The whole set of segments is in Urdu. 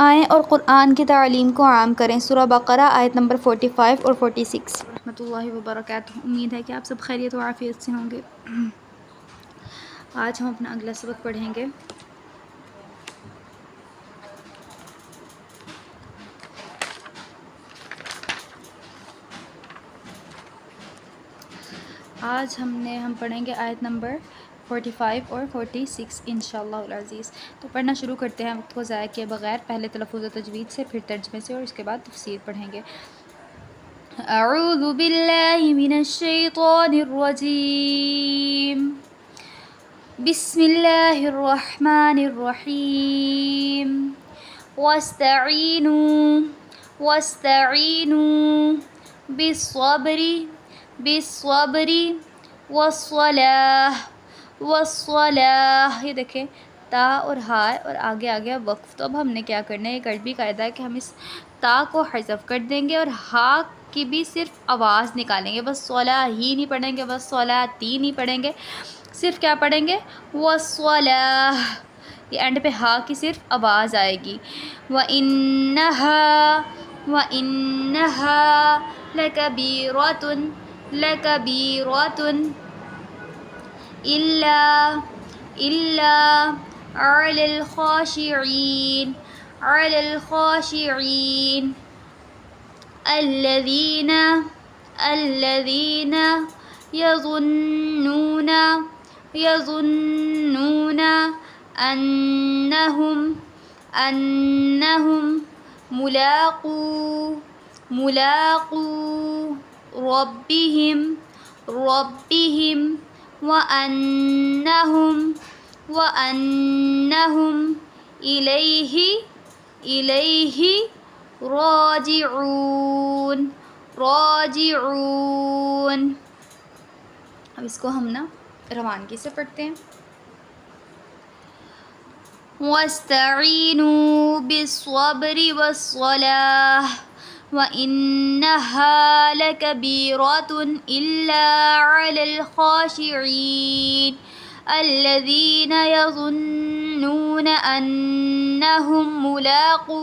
آئیں اور قرآن کی تعلیم کو عام کریں۔ سورہ بقرہ آیت نمبر 45 اور 46۔ ورحمۃ اللہ وبرکاتہ۔ امید ہے کہ آپ سب خیریت و عافیت سے ہوں گے۔ آج ہم اپنا اگلا سبق پڑھیں گے۔ آج ہم پڑھیں گے آیت نمبر 45 اور 46 انشاءاللہ العزیز۔ تو پڑھنا شروع کرتے ہیں وقت کو ضائع کیے بغیر، پہلے تلفظ و تجوید سے، پھر ترجمے سے، اور اس کے بعد تفسیر پڑھیں گے۔ اعوذ باللہ من الشیطان الرجیم، بسم اللہ الرحمن الرحیم۔ واستعینوا بالصبر والصلاۃ۔ یہ دیکھیں تا اور ہا اور آگے وقف۔ تو اب ہم نے کیا کرنا ہے، ایک عربی قاعدہ ہے کہ ہم اس تا کو حذف کر دیں گے اور ہا کی بھی صرف آواز نکالیں گے، بس صلاح ہی نہیں پڑھیں گے، بس صلاتی نہیں پڑھیں گے، صرف کیا پڑھیں گے، والصلاۃ۔ یہ اینڈ پہ ہا کی صرف آواز آئے گی۔ وَإِنَّهَا لَكَبِيرَةٌ إِلَّا عَلَى الْخَاشِعِينَ الَّذِينَ يَظُنُّونَ أَنَّهُمْ ملاقو ربهم وأنهم إليه راجعون۔ اب اس کو ہم نا روانگی سے پڑھتے ہیں۔ واستعینوا بالصبر والصلاۃ وَإِنَّهَا لَكَبِيرَةٌ إِلَّا عَلَى الْخَاشِعِينَ الَّذِينَ يَظُنُّونَ أَنَّهُمْ مُلَاقُو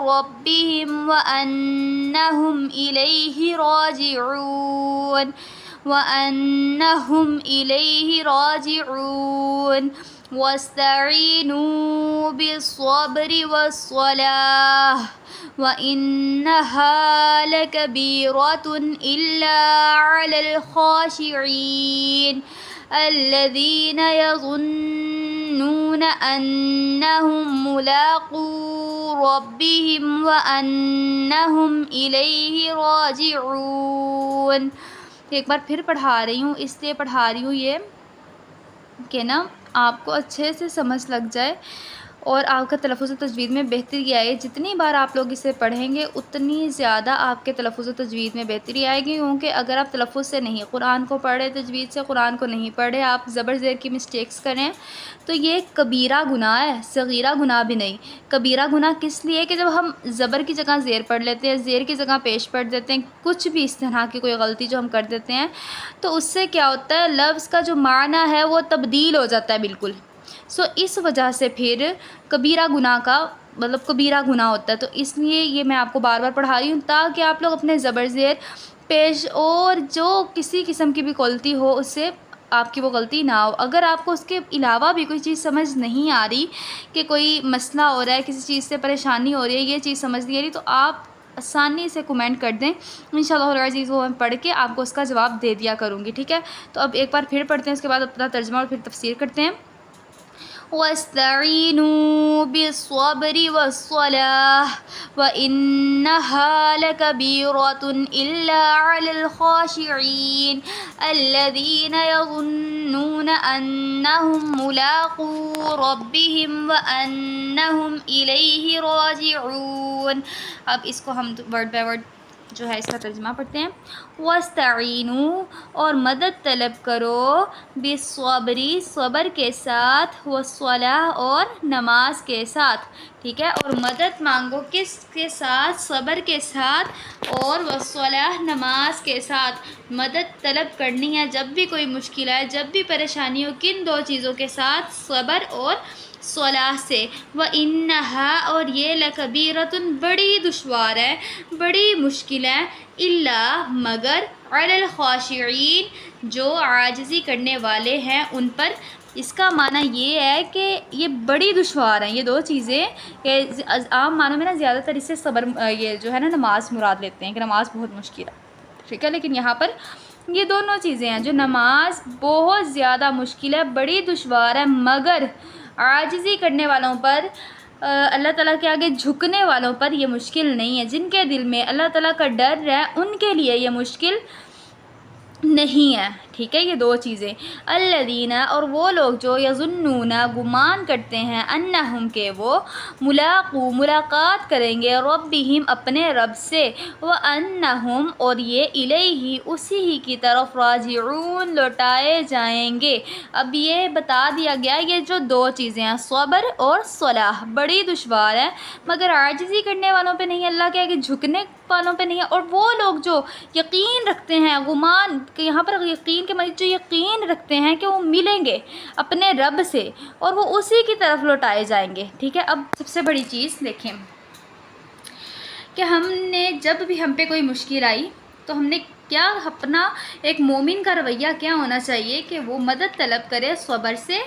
رَبِّهِمْ وَأَنَّهُمْ إِلَيْهِ راجعون۔ واستعینوا بالصبر والصلاۃ وَإِنَّهَا لَكَبِيرَةٌ إِلَّا عَلَى الْخَاشِعِينَ الَّذِينَ يَظُنُّونَ أَنَّهُمْ مُلَاقُو رَبِّهِمْ وَأَنَّهُمْ إِلَيْهِ راجعون۔ ایک بار پھر پڑھا رہی ہوں، اس لیے پڑھا رہی ہوں یہ کہ نا آپ کو اچھے سے سمجھ لگ جائے اور آپ کا تلفظ و تجوید میں بہتری آئے۔ جتنی بار آپ لوگ اسے پڑھیں گے اتنی زیادہ آپ کے تلفظ و تجوید میں بہتری آئے گی، کیونکہ اگر آپ تلفظ سے نہیں قرآن کو پڑھے، تجوید سے قرآن کو نہیں پڑھے، آپ زبر زیر کی مسٹیکس کریں تو یہ کبیرہ گناہ ہے، صغیرہ گناہ بھی نہیں۔ کبیرہ گناہ کس لیے کہ جب ہم زبر کی جگہ زیر پڑھ لیتے ہیں، زیر کی جگہ پیش پڑھ دیتے ہیں، کچھ بھی اس طرح کی کوئی غلطی جو ہم کر دیتے ہیں، تو اس سے کیا ہوتا ہے، لفظ کا جو معنی ہے وہ تبدیل ہو جاتا ہے بالکل۔ اس وجہ سے پھر کبیرہ گناہ کا مطلب کبیرہ گناہ ہوتا ہے۔ تو اس لیے یہ میں آپ کو بار بار پڑھا رہی ہوں تاکہ آپ لوگ اپنے زبر زیر پیش اور جو کسی قسم کی بھی غلطی ہو اس سے آپ کی وہ غلطی نہ ہو۔ اگر آپ کو اس کے علاوہ بھی کوئی چیز سمجھ نہیں آ رہی کہ کوئی مسئلہ ہو رہا ہے، کسی چیز سے پریشانی ہو رہی ہے، یہ چیز سمجھ نہیں آ رہی، تو آپ آسانی سے کومنٹ کر دیں، انشاءاللہ العزیز وہ میں پڑھ کے آپ کو اس کا جواب دے دیا کروں گی، ٹھیک ہے۔ تو اب ایک بار پھر پڑھتے ہیں، اس کے بعد اپنا ترجمہ اور پھر تفسیر کرتے ہیں۔ واستعینوا بالصبر والصلاۃ وَإِنَّهَا لَكَبِيرَةٌ إِلَّا عَلَى الْخَاشِعِينَ الَّذِينَ يَظُنُّونَ أَنَّهُمْ مُلَاقُو رَبِّهِمْ وَأَنَّهُمْ إِلَيْهِ راجعون۔ اب اس کو ہم ورڈ بائی ورڈ جو ہے اس کا ترجمہ پڑھتے ہیں۔ واستعینوا اور مدد طلب کرو، بالصبر صبر کے ساتھ، والصلاۃ اور نماز کے ساتھ، ٹھیک ہے۔ اور مدد مانگو کس کے ساتھ، صبر کے ساتھ، اور والصلاۃ نماز کے ساتھ۔ مدد طلب کرنی ہے جب بھی کوئی مشکل آئے، جب بھی پریشانی ہو، کن دو چیزوں کے ساتھ، صبر اور صلاح سے، وَإِنَّهَا اور یہ لَكَبِيرَةٌ بڑی دشوار ہے، بڑی مشکل ہے، إِلَّا مگر عَلَى الْخَاشِعِينَ جو عاجزی کرنے والے ہیں ان پر۔ اس کا معنی یہ ہے کہ یہ بڑی دشوار ہیں، یہ دو چیزیں کہ عام معنوں میں نا زیادہ تر اس سے صبر یہ جو ہے نا نماز مراد لیتے ہیں کہ نماز بہت مشکل ہے، ٹھیک ہے، لیکن یہاں پر یہ دونوں چیزیں ہیں جو نماز بہت زیادہ مشکل ہے، بڑی دشوار ہے، مگر عاجزی کرنے والوں پر اللہ تعالیٰ کے آگے جھکنے والوں پر یہ مشکل نہیں ہے، جن کے دل میں اللہ تعالیٰ کا ڈر ہے ان کے لیے یہ مشکل نہیں ہے، ٹھیک ہے۔ یہ دو چیزیں، الذین اور وہ لوگ جو یظنون گمان کرتے ہیں، انہم کہ وہ ملاقات کریں گے، ربہم اپنے رب سے، وانہم اور یہ الیہ اسی ہی کی طرف راجعون لوٹائے جائیں گے۔ اب یہ بتا دیا گیا یہ جو دو چیزیں ہیں صبر اور صلاح بڑی دشوار ہے، مگر عاجزی کرنے والوں پہ نہیں ہے، اللہ کے آگے جھکنے والوں پہ نہیں ہے، اور وہ لوگ جو یقین رکھتے ہیں، گمان کہ یہاں پر یقین کے مطلب جو یقین رکھتے ہیں کہ وہ ملیں گے اپنے رب سے اور وہ اسی کی طرف لوٹائے جائیں گے، ٹھیک ہے۔ اب سب سے بڑی چیز دیکھیں کہ ہم نے جب بھی ہم پہ کوئی مشکل آئی تو ہم نے کیا اپنا ایک مومن کا رویہ کیا ہونا چاہیے کہ وہ مدد طلب کرے صبر سے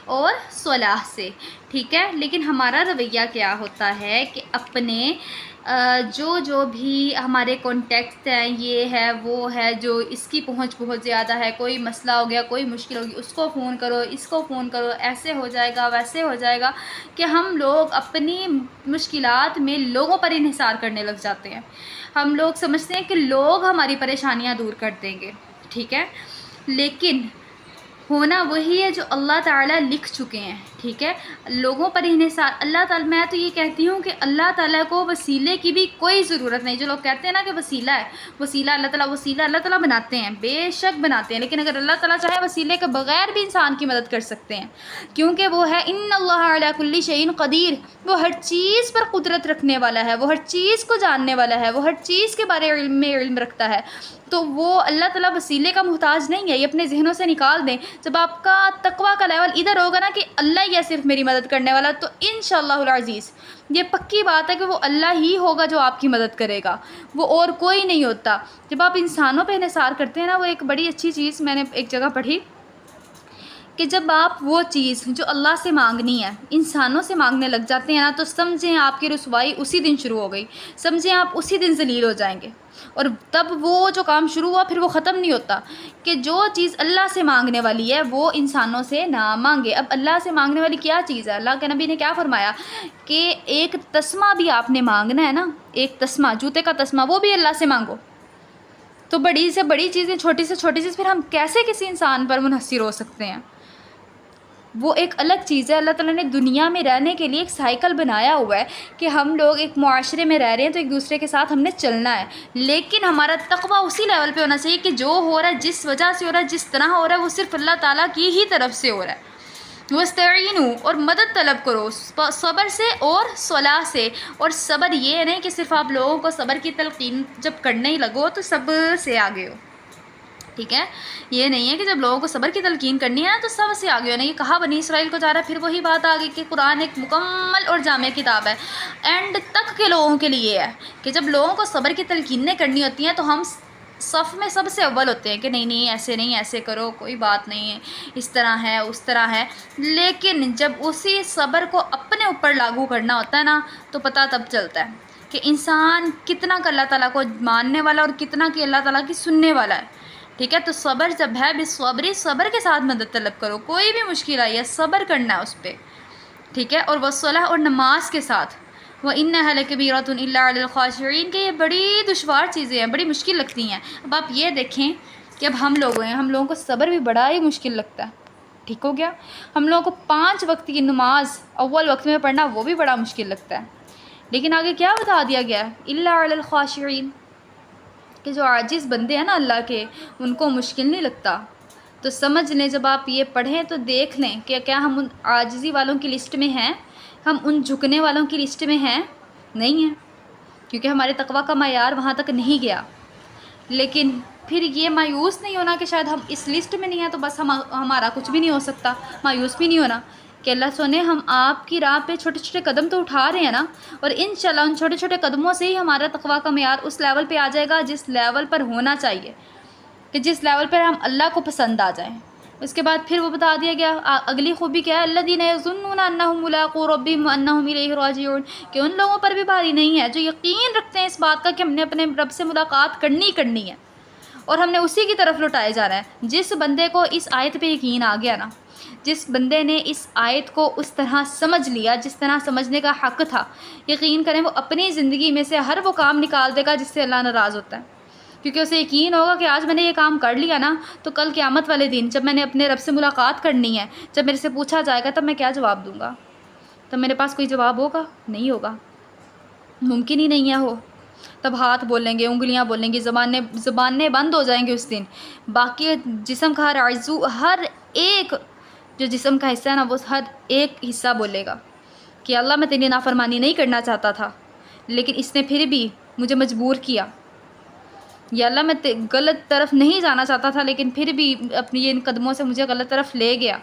اور صلاح سے، ٹھیک ہے۔ لیکن ہمارا رویہ کیا ہوتا ہے کہ اپنے جو بھی ہمارے کانٹیکٹ ہیں، یہ ہے وہ ہے، جو اس کی پہنچ بہت زیادہ ہے، کوئی مسئلہ ہو گیا، کوئی مشکل ہوگی، اس کو فون کرو، اس کو فون کرو، ایسے ہو جائے گا، ویسے ہو جائے گا، کہ ہم لوگ اپنی مشکلات میں لوگوں پر انحصار کرنے لگ جاتے ہیں۔ ہم لوگ سمجھتے ہیں کہ لوگ ہماری پریشانیاں دور کر دیں گے، ٹھیک ہے، لیکن ہونا وہی ہے جو اللہ تعالیٰ لکھ چکے ہیں، ٹھیک ہے۔ لوگوں پر انحصار اللہ تعالیٰ، میں تو یہ کہتی ہوں کہ اللہ تعالیٰ کو وسیلے کی بھی کوئی ضرورت نہیں۔ جو لوگ کہتے ہیں نا کہ وسیلہ ہے، وسیلہ اللہ تعالیٰ بناتے ہیں، بے شک بناتے ہیں، لیکن اگر اللہ تعالیٰ چاہے وسیلے کے بغیر بھی انسان کی مدد کر سکتے ہیں، کیونکہ وہ ہے ان اللہ علی کل شیء قدیر، وہ ہر چیز پر قدرت رکھنے والا ہے، وہ ہر چیز کو جاننے والا ہے، وہ ہر چیز کے بارے میں علم رکھتا ہے، تو وہ اللہ تعالیٰ وسیلے کا محتاج نہیں ہے۔ یہ اپنے ذہنوں سے نکال دیں۔ جب آپ کا تقویٰ کا لیول ادھر ہوگا نا کہ اللہ ہی ہے صرف میری مدد کرنے والا، تو انشاءاللہ العزیز یہ پکی بات ہے کہ وہ اللہ ہی ہوگا جو آپ کی مدد کرے گا، وہ اور کوئی نہیں ہوتا۔ جب آپ انسانوں پہ انحصار کرتے ہیں نا، وہ ایک بڑی اچھی چیز میں نے ایک جگہ پڑھی کہ جب آپ وہ چیز جو اللہ سے مانگنی ہے انسانوں سے مانگنے لگ جاتے ہیں نا، تو سمجھیں آپ کی رسوائی اسی دن شروع ہو گئی، سمجھیں آپ اسی دن ذلیل ہو جائیں گے، اور تب وہ جو کام شروع ہوا پھر وہ ختم نہیں ہوتا، کہ جو چیز اللہ سے مانگنے والی ہے وہ انسانوں سے نہ مانگے۔ اب اللہ سے مانگنے والی کیا چیز ہے؟ اللہ کے نبی نے کیا فرمایا کہ ایک تسمہ بھی آپ نے مانگنا ہے نا، ایک تسمہ، جوتے کا تسمہ، وہ بھی اللہ سے مانگو۔ تو بڑی سے بڑی چیزیں، چھوٹی سے چھوٹی چیز، پھر ہم کیسے کسی انسان پر منحصر ہو سکتے ہیں؟ وہ ایک الگ چیز ہے۔ اللہ تعالیٰ نے دنیا میں رہنے کے لیے ایک سائیکل بنایا ہوا ہے کہ ہم لوگ ایک معاشرے میں رہ رہے ہیں تو ایک دوسرے کے ساتھ ہم نے چلنا ہے، لیکن ہمارا تقویٰ اسی لیول پہ ہونا چاہیے کہ جو ہو رہا ہے، جس وجہ سے ہو رہا ہے، جس طرح ہو رہا ہے، وہ صرف اللہ تعالیٰ کی ہی طرف سے ہو رہا ہے۔ وَاسْتَعِینُوا اور مدد طلب کرو صبر سے اور صلاح سے، اور صبر یہ نہیں کہ صرف آپ لوگوں کو صبر کی تلقین جب کرنے ہی لگو تو سب سے آگے ہو، ٹھیک ہے۔ یہ نہیں ہے کہ جب لوگوں کو صبر کی تلقین کرنی ہے نا تو سب سے آگے ہونا، یہ کہا بنی اسرائیل کو جا رہا ہے، پھر وہی بات آ گئی کہ قرآن ایک مکمل اور جامع کتاب ہے، اینڈ تک کے لوگوں کے لیے ہے کہ جب لوگوں کو صبر کی تلقینیں کرنی ہوتی ہیں تو ہم صف میں سب سے اول ہوتے ہیں کہ نہیں نہیں ایسے نہیں، ایسے کرو، کوئی بات نہیں ہے، اس طرح ہے، اس طرح ہے، لیکن جب اسی صبر کو اپنے اوپر لاگو کرنا ہوتا ہے نا تو پتہ تب چلتا ہے کہ انسان کتنا کہ اللہ تعالیٰ کو ماننے والا اور کتنا کہ اللہ تعالیٰ کی سننے والا ہے، ٹھیک ہے۔ تو صبر جب ہے بالصبر، صبر کے ساتھ مدد طلب کرو، کوئی بھی مشکل آئی ہے صبر کرنا ہے اس پہ، ٹھیک ہے۔ اور والصلاح اور نماز کے ساتھ، وَإِنَّهَا لَكَبِيرَةٌ إِلَّا عَلَى الْخَاشِعِينَ کہ یہ بڑی دشوار چیزیں ہیں، بڑی مشکل لگتی ہیں۔ اب آپ یہ دیکھیں کہ اب ہم لوگ ہیں، ہم لوگوں کو صبر بھی بڑا ہی مشکل لگتا ہے، ٹھیک ہو گیا۔ ہم لوگوں کو 5 وقت کی نماز اول وقت میں پڑھنا وہ بھی بڑا مشکل لگتا ہے، لیکن آگے کیا بتا دیا گیا ہے؟ إِلَّا عَلَى الْخَاشِعِينَ کہ جو عاجز بندے ہیں نا اللہ کے، ان کو مشکل نہیں لگتا۔ تو سمجھ لیں جب آپ یہ پڑھیں تو دیکھ لیں کہ کیا ہم ان عاجزی والوں کی لسٹ میں ہیں، ہم ان جھکنے والوں کی لسٹ میں ہیں؟ نہیں ہیں، کیونکہ ہمارے تقویٰ کا معیار وہاں تک نہیں گیا۔ لیکن پھر یہ مایوس نہیں ہونا کہ شاید ہم اس لسٹ میں نہیں ہیں تو بس ہمارا کچھ بھی نہیں ہو سکتا، مایوس بھی نہیں ہونا کہ اللہ سونے ہم آپ کی راہ پہ چھوٹے چھوٹے قدم تو اٹھا رہے ہیں نا، اور انشاءاللہ ان چھوٹے چھوٹے قدموں سے ہی ہمارا تقویٰ کا معیار اس لیول پہ آ جائے گا جس لیول پر ہونا چاہیے، کہ جس لیول پر ہم اللہ کو پسند آ جائیں۔ اس کے بعد پھر وہ بتا دیا گیا اگلی خوبی کیا ہے، الذین یظنون انہم ملاقو ربہم وانہم الیہ راجعون، کہ ان لوگوں پر بھی بھاری نہیں ہے جو یقین رکھتے ہیں اس بات کا کہ ہم نے اپنے رب سے ملاقات کرنی ہے اور ہم نے اسی کی طرف لوٹائے جا رہا ہے۔ جس بندے کو اس آیت پہ یقین آ گیا نا، جس بندے نے اس آیت کو اس طرح سمجھ لیا جس طرح سمجھنے کا حق تھا، یقین کریں وہ اپنی زندگی میں سے ہر وہ کام نکال دے گا جس سے اللہ ناراض ہوتا ہے، کیونکہ اسے یقین ہوگا کہ آج میں نے یہ کام کر لیا نا تو کل قیامت والے دن جب میں نے اپنے رب سے ملاقات کرنی ہے، جب میرے سے پوچھا جائے گا تب میں کیا جواب دوں گا؟ تب میرے پاس کوئی جواب ہوگا؟ نہیں ہوگا، ممکن ہی نہیں ہے ہو۔ تب ہاتھ بولیں گے، انگلیاں بولیں گی، زبانیں بند ہو جائیں گے اس دن۔ باقی جسم کا ہر عضو، ہر ایک جو جسم کا حصہ ہے نا، وہ ہر ایک حصہ بولے گا کہ اللہ میں تیری نافرمانی نہیں کرنا چاہتا تھا لیکن اس نے پھر بھی مجھے مجبور کیا، یا اللہ میں غلط طرف نہیں جانا چاہتا تھا لیکن پھر بھی اپنی ان قدموں سے مجھے غلط طرف لے گیا،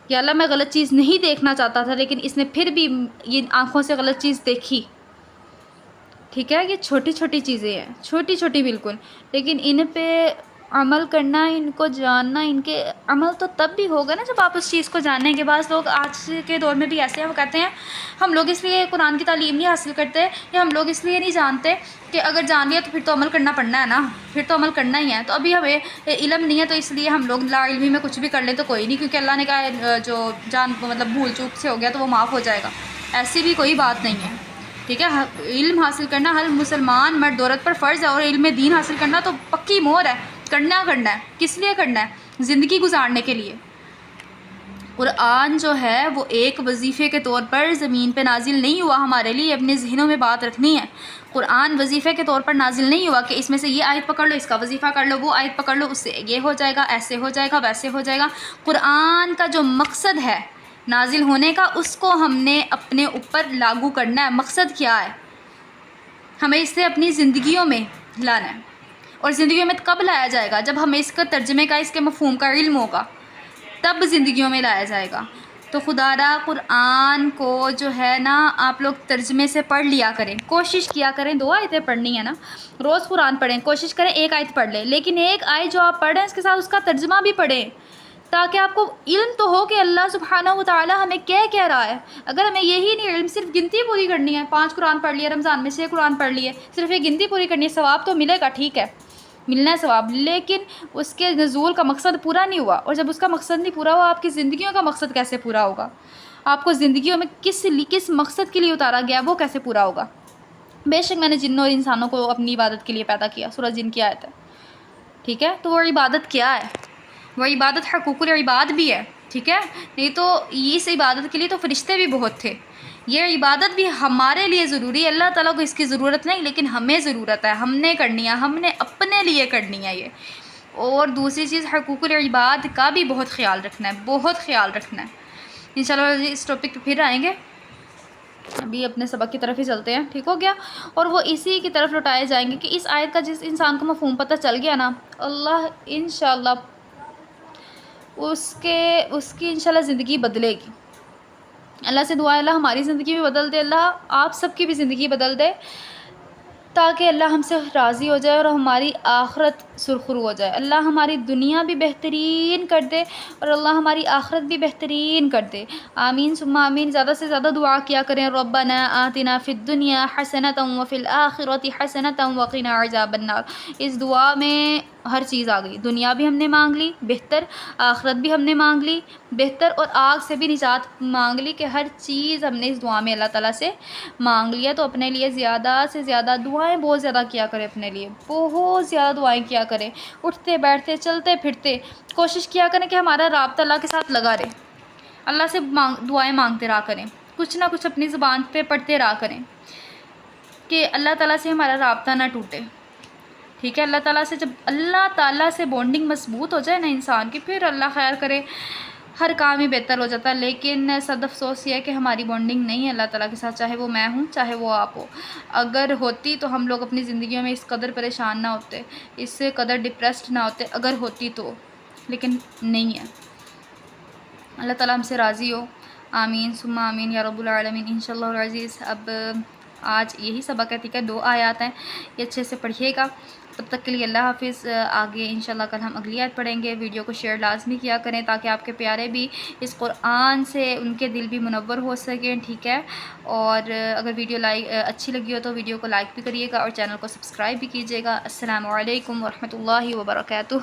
یا اللہ میں غلط چیز نہیں دیکھنا چاہتا تھا لیکن اس نے پھر بھی یہ آنکھوں سے غلط چیز دیکھی۔ ٹھیک ہے، یہ چھوٹی چھوٹی چیزیں ہیں، چھوٹی چھوٹی بالکل، لیکن ان پہ عمل کرنا، ان کو جاننا، ان کے عمل تو تب بھی ہوگا نا جب آپ اس چیز کو جانیں گے۔ بعض لوگ آج کے دور میں بھی ایسے ہیں، وہ کہتے ہیں ہم لوگ اس لیے قرآن کی تعلیم نہیں حاصل کرتے، یا ہم لوگ اس لیے نہیں جانتے کہ اگر جان لیا تو پھر تو عمل کرنا پڑنا ہے نا، پھر تو عمل کرنا ہی ہے، تو ابھی ہمیں علم نہیں ہے تو اس لیے ہم لوگ لا علمی میں کچھ بھی کر لیں تو کوئی نہیں، کیونکہ اللہ نے کہا جو جان مطلب بھول چوک سے ہو گیا تو وہ معاف ہو جائے گا۔ ایسی بھی کوئی بات نہیں ہے، ٹھیک ہے۔ علم حاصل کرنا ہر مسلمان مرد عورت پر فرض ہے، اور علم دین حاصل کرنا تو پکی مہر ہے، کرنا ہے۔ کس لیے کرنا ہے؟ زندگی گزارنے کے لیے۔ قرآن جو ہے وہ ایک وظیفے کے طور پر زمین پہ نازل نہیں ہوا ہمارے لیے، اپنے ذہنوں میں بات رکھنی ہے۔ قرآن وظیفے کے طور پر نازل نہیں ہوا کہ اس میں سے یہ آیت پکڑ لو، اس کا وظیفہ کر لو، وہ آیت پکڑ لو، اس سے یہ ہو جائے گا، ایسے ہو جائے گا، ویسے ہو جائے گا۔ قرآن کا جو مقصد ہے نازل ہونے کا، اس کو ہم نے اپنے اوپر لاگو کرنا ہے۔ مقصد کیا ہے؟ ہمیں اس سے اپنی زندگیوں میں لانا ہے، اور زندگیوں میں کب لایا جائے گا؟ جب ہمیں اس کا ترجمے کا، اس کے مفہوم کا علم ہوگا، تب زندگیوں میں لایا جائے گا۔ تو خدا را قرآن کو جو ہے نا آپ لوگ ترجمے سے پڑھ لیا کریں، کوشش کیا کریں، 2 آیتیں پڑھنی ہے نا، روز قرآن پڑھیں، کوشش کریں 1 آیت پڑھ لیں، لیکن 1 آیت جو آپ پڑھ رہے ہیں اس کے ساتھ اس کا ترجمہ بھی پڑھیں، تاکہ آپ کو علم تو ہو کہ اللہ سبحانہ و تعالی ہمیں کہہ رہا ہے۔ اگر ہمیں یہی نہیں علم، صرف گنتی پوری کرنی ہے، 5 قرآن پڑھ لیے رمضان میں، 6 قرآن پڑھ لیے، صرف یہ گنتی پوری کرنی ہے، ثواب تو ملے گا، ٹھیک ہے ملنا ہے ثواب، لیکن اس کے نزول کا مقصد پورا نہیں ہوا، اور جب اس کا مقصد نہیں پورا ہوا، آپ کی زندگیوں کا مقصد کیسے پورا ہوگا؟ آپ کو زندگیوں میں کس مقصد کے لیے اتارا گیا وہ کیسے پورا ہوگا؟ بے شک میں نے جنوں اور انسانوں کو اپنی عبادت کے لیے پیدا کیا، سورہ جن کی آیت ہے، ٹھیک ہے۔ تو وہ عبادت کیا ہے؟ وہ عبادت حقوق العباد بھی ہے، ٹھیک ہے۔ نہیں تو اس عبادت کے لیے تو فرشتے بھی بہت تھے، یہ عبادت بھی ہمارے لیے ضروری ہے۔ اللہ تعالیٰ کو اس کی ضرورت نہیں، لیکن ہمیں ضرورت ہے، ہم نے کرنی ہے، ہم نے اپنے لیے کرنی ہے یہ۔ اور دوسری چیز، حقوق العباد کا بھی بہت خیال رکھنا ہے، بہت خیال رکھنا ہے۔ انشاءاللہ اس ٹاپک پہ پھر آئیں گے، ابھی اپنے سبق کی طرف ہی چلتے ہیں، ٹھیک ہو گیا؟ اور وہ اسی کی طرف لوٹائے جائیں گے کہ اس آیت کا جس انسان کو مفہوم پتہ چل گیا نا، اللہ انشاءاللہ اس کی انشاءاللہ زندگی بدلے گی۔ اللہ سے دعا ہے اللہ ہماری زندگی بھی بدل دے، اللہ آپ سب کی بھی زندگی بدل دے، تاکہ اللہ ہم سے راضی ہو جائے اور ہماری آخرت سرخرو ہو جائے۔ اللہ ہماری دنیا بھی بہترین کر دے اور اللہ ہماری آخرت بھی بہترین کر دے، آمین ثم آمین۔ زیادہ سے زیادہ دعا کیا کریں، ربنا آتنا فی الدنیا حسنۃ وفی الآخرۃ حسنۃ وقنا عذاب النار۔ اس دعا میں ہر چیز آ گئی، دنیا بھی ہم نے مانگ لی بہتر، آخرت بھی ہم نے مانگ لی بہتر، اور آگ سے بھی نجات مانگ لی، کہ ہر چیز ہم نے اس دعا میں اللہ تعالیٰ سے مانگ لیا۔ تو اپنے لیے زیادہ سے زیادہ دعائیں بہت زیادہ کیا کریں، اپنے لیے بہت زیادہ دعائیں کیا کریں، اٹھتے بیٹھتے چلتے پھرتے کوشش کیا کریں کہ ہمارا رابطہ اللہ کے ساتھ لگا رہے، اللہ سے دعائیں مانگتے رہا کریں، کچھ نہ کچھ اپنی زبان پہ پڑھتے رہا کریں کہ اللہ تعالیٰ سے ہمارا رابطہ نہ ٹوٹے، ٹھیک ہے۔ اللہ تعالیٰ سے جب اللہ تعالیٰ سے بانڈنگ مضبوط ہو جائے نا انسان کی، پھر اللہ خیر کرے ہر کام ہی بہتر ہو جاتا ہے۔ لیکن صد افسوس یہ ہے کہ ہماری بانڈنگ نہیں ہے اللہ تعالیٰ کے ساتھ، چاہے وہ میں ہوں چاہے وہ آپ ہو۔ اگر ہوتی تو ہم لوگ اپنی زندگیوں میں اس قدر پریشان نہ ہوتے، اس سے قدر ڈپریسڈ نہ ہوتے، اگر ہوتی تو، لیکن نہیں ہے۔ اللہ تعالیٰ ہم سے راضی ہو. آمین ثم آمین یا رب العالمین انشاءاللہ العزیز. اب آج یہی سبق ہے، ٹھیک ہے، 2 آیات ہیں، یہ اچھے سے پڑھیے گا. تب تک کے لیے اللہ حافظ. آگے انشاءاللہ کل ہم اگلی آیت پڑھیں گے. ویڈیو کو شیئر لازمی کیا کریں تاکہ آپ کے پیارے بھی اس قرآن سے ان کے دل بھی منور ہو سکیں، ٹھیک ہے. اور اگر ویڈیو اچھی لگی ہو تو ویڈیو کو لائک بھی کریے گا اور چینل کو سبسکرائب بھی کیجیے گا. السلام علیکم ورحمۃ اللہ وبرکاتہ.